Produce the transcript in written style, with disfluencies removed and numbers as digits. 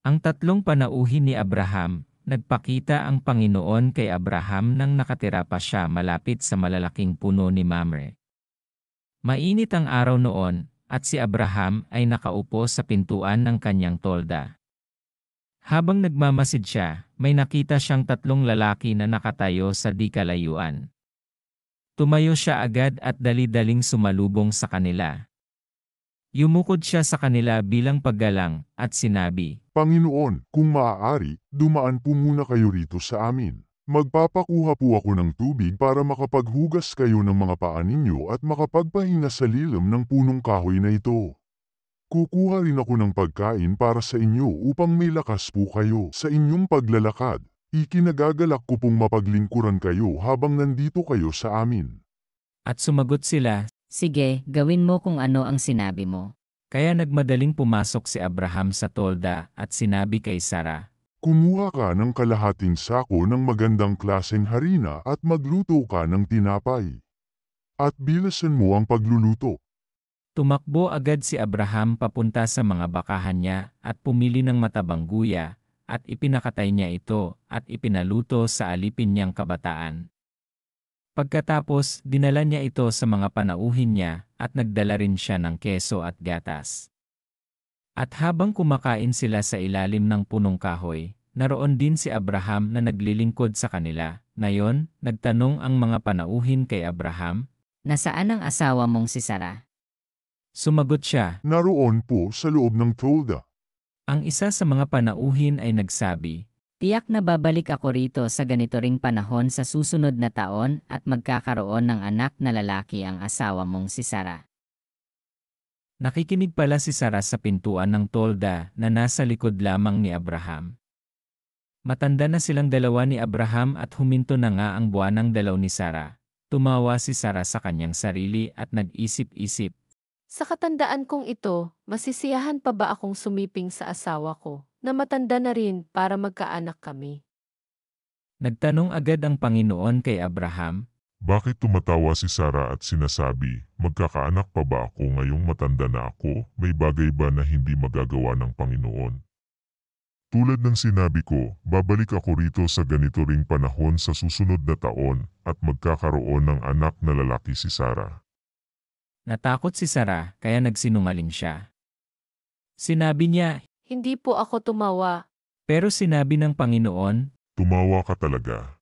Ang tatlong panauhin ni Abraham, nagpakita ang Panginoon kay Abraham nang nakatira pa siya malapit sa malalaking puno ni Mamre. Mainit ang araw noon, at si Abraham ay nakaupo sa pintuan ng kanyang tolda. Habang nagmamasid siya, may nakita siyang tatlong lalaki na nakatayo sa di kalayuan. Tumayo siya agad at dali-daling sumalubong sa kanila. Yumukod siya sa kanila bilang paggalang at sinabi, Panginoon, kung maaari, dumaan po muna kayo rito sa amin. Magpapakuha po ako ng tubig para makapaghugas kayo ng mga paa ninyo at makapagpahinga sa lilim ng punong kahoy na ito. Kukuha rin ako ng pagkain para sa inyo upang may lakas po kayo sa inyong paglalakad. Ikinagagalak ko pong mapaglingkuran kayo habang nandito kayo sa amin. at sumagot sila. Sige, gawin mo kung ano ang sinabi mo. Kaya nagmadaling pumasok si Abraham sa tolda at sinabi kay Sarah, Kumuha ka ng kalahating sako ng magandang klaseng harina at magluto ka ng tinapay. At bilasan mo ang pagluluto. Tumakbo agad si Abraham papunta sa mga bakahan niya at pumili ng matabang guya, at ipinakatay niya ito at ipinaluto sa alipin niyang kabataan. Pagkatapos, dinala niya ito sa mga panauhin niya at nagdala rin siya ng keso at gatas. At habang kumakain sila sa ilalim ng punong kahoy, naroon din si Abraham na naglilingkod sa kanila. Ngayon, nagtanong ang mga panauhin kay Abraham. Nasaan ang asawa mong si Sarah? Sumagot siya. Naroon po sa loob ng tolda. Ang isa sa mga panauhin ay nagsabi, Tiyak na babalik ako rito sa ganito ring panahon sa susunod na taon at magkakaroon ng anak na lalaki ang asawa mong si Sarah. Nakikinig pala si Sarah sa pintuan ng tolda na nasa likod lamang ni Abraham. Matanda na silang dalawa ni Abraham at huminto na nga ang buwanang dalaw ni Sarah. Tumawa si Sarah sa kanyang sarili at nag-isip-isip. Sa katandaan kong ito, masisiyahan pa ba akong sumiping sa asawa ko, na matanda na rin para magkaanak kami? Nagtanong agad ang Panginoon kay Abraham. Bakit tumatawa si Sarah at sinasabi, magkakaanak pa ba ako ngayong matanda na ako? May bagay ba na hindi magagawa ng Panginoon? Tulad ng sinabi ko, babalik ako rito sa ganito ring panahon sa susunod na taon at magkakaroon ng anak na lalaki si Sarah. Natakot si Sarah kaya nagsinungaling siya. Sinabi niya, Hindi po ako tumawa. pero sinabi ng Panginoon, Tumawa ka talaga.